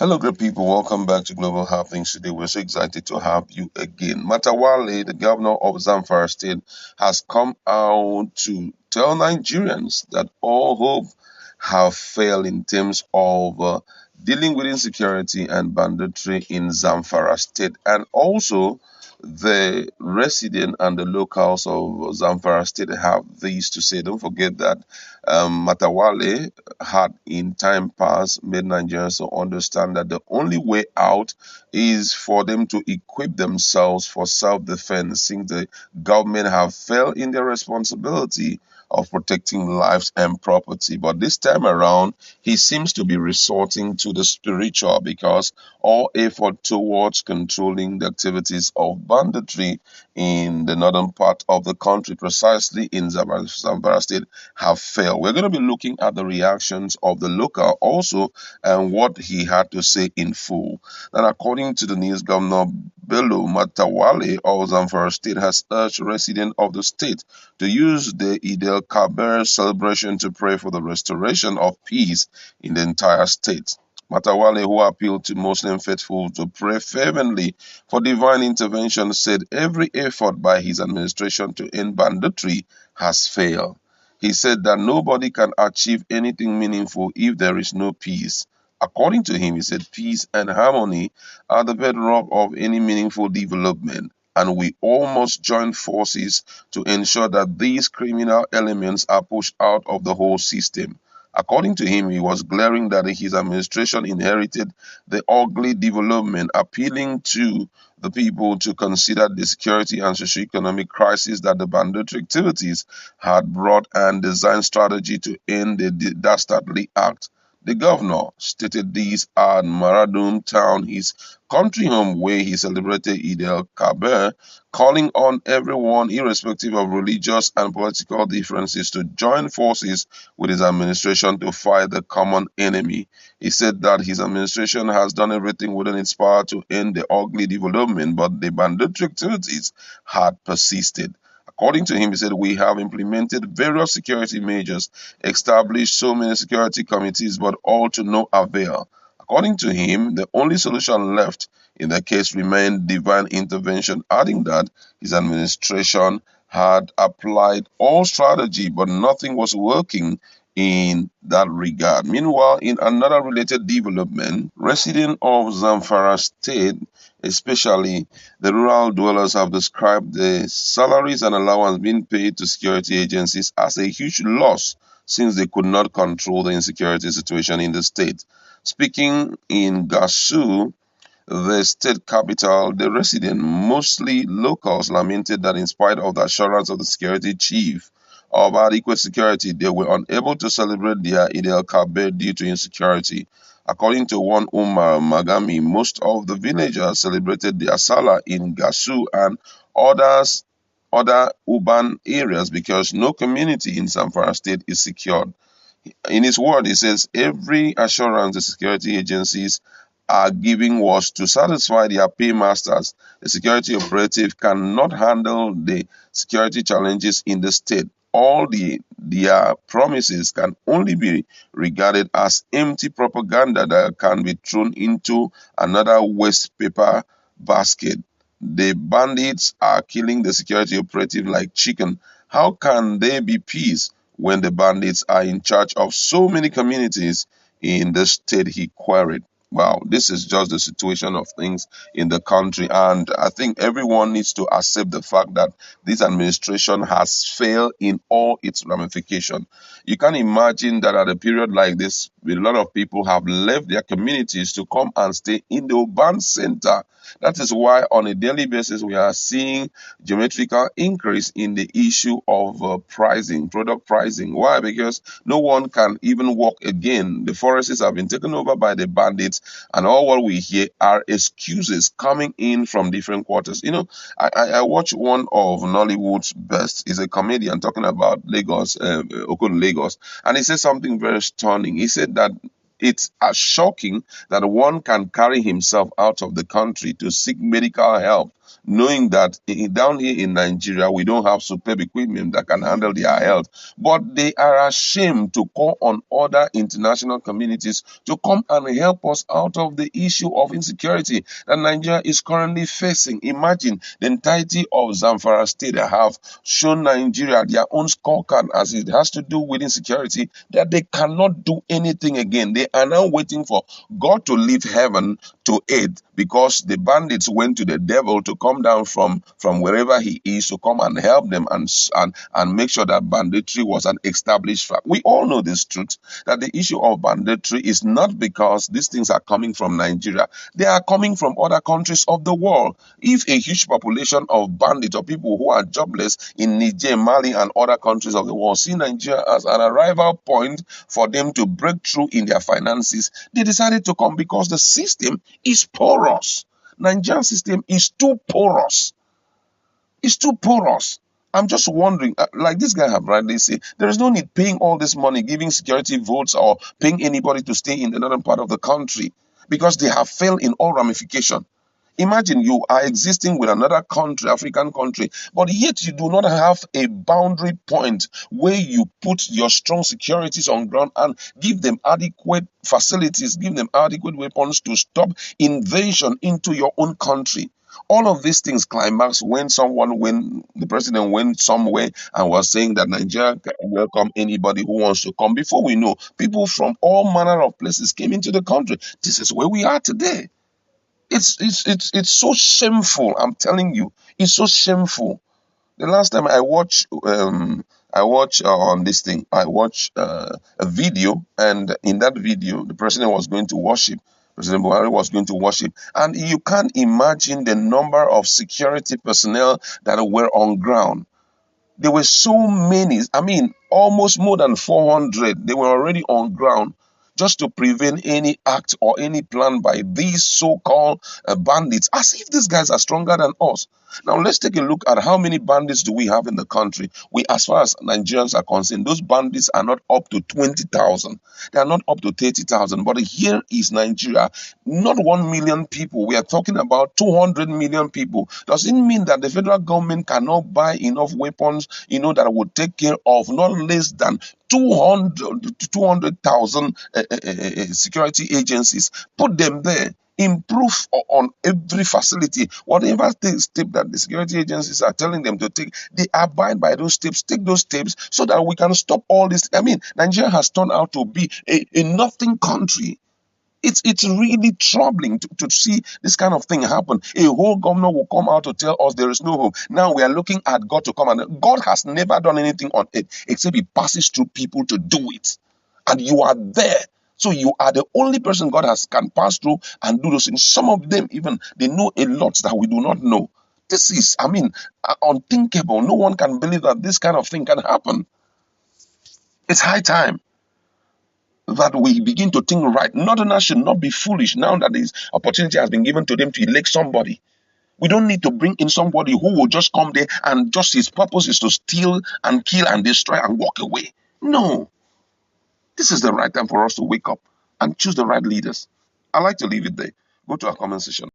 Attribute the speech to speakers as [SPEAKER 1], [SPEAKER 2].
[SPEAKER 1] Hello, great people. Welcome back to Global Happenings. Today, we're so excited to have you again. Matawale, the governor of Zamfara State, has come out to tell Nigerians that all hope have failed in terms of dealing with insecurity and banditry in Zamfara State, and also the resident and the locals of Zamfara State have this to say. Don't forget that Matawale had in time past made Nigerians to understand that the only way out is for them to equip themselves for self-defense, since the government have failed in their responsibility of protecting lives and property. But this time around, he seems to be resorting to the spiritual, because all effort towards controlling the activities of banditry in the northern part of the country, precisely in Zamfara State, have failed. We're going to be looking at the reactions of the local also, and what he had to say in full. And according to the news, Governor Bello Matawale of Zamfara State has urged residents of the state to use the Eid al-Kabir celebration to pray for the restoration of peace in the entire state. Matawale, who appealed to Muslim faithful to pray fervently for divine intervention, said every effort by his administration to end banditry has failed. He said that nobody can achieve anything meaningful if there is no peace. According to him, he said peace and harmony are the bedrock of any meaningful development, and we all must join forces to ensure that these criminal elements are pushed out of the whole system. According to him, he was glaring that his administration inherited the ugly development, appealing to the people to consider the security and socio-economic crisis that the banditry activities had brought and design strategy to end the dastardly act. The governor stated this at Maradun town, his country home, where he celebrated Eid el-Kabir, calling on everyone, irrespective of religious and political differences, to join forces with his administration to fight the common enemy. He said that his administration has done everything within its power to end the ugly development, but the banditry activities had persisted. According to him, he said, we have implemented various security measures, established so many security committees, but all to no avail. According to him, the only solution left in the case remained divine intervention, adding that his administration had applied all strategy, but nothing was working in that regard. Meanwhile, in another related development, residents of Zamfara State, especially the rural dwellers, have described the salaries and allowance being paid to security agencies as a huge loss, since they could not control the insecurity situation in the state. Speaking in Gasu, the state capital, the residents, mostly locals, lamented that in spite of the assurance of the security chief of adequate security, they were unable to celebrate their Eid al-Kabir due to insecurity. According to one Umar Magami, most of the villagers celebrated their Salah in Gasu and other urban areas because no community in Zamfara state is secured. In his word, he says every assurance the security agencies are giving was to satisfy their paymasters. The security operative cannot handle the security challenges in the state. Their promises can only be regarded as empty propaganda that can be thrown into another waste paper basket. The bandits are killing the security operative like chicken. How can there be peace when the bandits are in charge of so many communities in the state, he queried. Wow, this is just the situation of things in the country. And I think everyone needs to accept the fact that this administration has failed in all its ramifications. You can imagine that at a period like this, a lot of people have left their communities to come and stay in the urban center. That is why on a daily basis, we are seeing geometrical increase in the issue of pricing, product pricing. Why? Because no one can even walk again. The forests have been taken over by the bandits, and all what we hear are excuses coming in from different quarters. I watch one of Nollywood's best. He's a comedian talking about Lagos, Okun Lagos, and he said something very stunning. He said that it's shocking that one can carry himself out of the country to seek medical help knowing that down here in Nigeria, we don't have superb equipment that can handle their health. But they are ashamed to call on other international communities to come and help us out of the issue of insecurity that Nigeria is currently facing. Imagine the entirety of Zamfara state have shown Nigeria their own scorecard as it has to do with insecurity, that they cannot do anything again. They are now waiting for God to leave heaven to aid, because the bandits went to the devil to come down from wherever he is to come and help them and make sure that banditry was an established fact. We all know this truth, that the issue of banditry is not because these things are coming from Nigeria. They are coming from other countries of the world. If a huge population of bandits or people who are jobless in Niger, Mali, and other countries of the world see Nigeria as an arrival point for them to break through in their finances, they decided to come because the system is porous. Nigerian system is too porous. It's too porous. I'm just wondering, like this guy have rightly said, there is no need paying all this money, giving security votes, or paying anybody to stay in the northern part of the country, because they have failed in all ramification. Imagine you are existing with another country, African country, but yet you do not have a boundary point where you put your strong securities on ground and give them adequate facilities, give them adequate weapons to stop invasion into your own country. All of these things climax when the president went somewhere and was saying that Nigeria can welcome anybody who wants to come. Before we know, people from all manner of places came into the country. This is where we are today. It's so shameful. I'm telling you, it's so shameful. The last time I watched on this thing, I watched a video, and in that video, the president was going to worship. President Buhari was going to worship, and you can't imagine the number of security personnel that were on ground. There were so many, I mean, almost more than 400. They were already on ground just to prevent any act or any plan by these so-called bandits, as if these guys are stronger than us. Now, let's take a look at how many bandits do we have in the country. We, as far as Nigerians are concerned, those bandits are not up to 20,000. They are not up to 30,000. But here is Nigeria, not 1 million people. We are talking about 200 million people. Does it mean that the federal government cannot buy enough weapons, that would take care of not less than 200,000 security agencies? Put them there. Improve on every facility. Whatever step that the security agencies are telling them to take, they abide by those steps. Take those steps so that we can stop all this. I mean, Nigeria has turned out to be a nothing country. It's really troubling to see this kind of thing happen. A whole governor will come out to tell us there is no hope. Now we are looking at God to come, and God has never done anything on it except He passes through people to do it. And you are there. So you are the only person God can pass through and do those things. Some of them even, they know a lot that we do not know. This is, unthinkable. No one can believe that this kind of thing can happen. It's high time that we begin to think right. Northerners should not be foolish now that this opportunity has been given to them to elect somebody. We don't need to bring in somebody who will just come there and just his purpose is to steal and kill and destroy and walk away. No. This is the right time for us to wake up and choose the right leaders. I like to leave it there. Go to our comment section.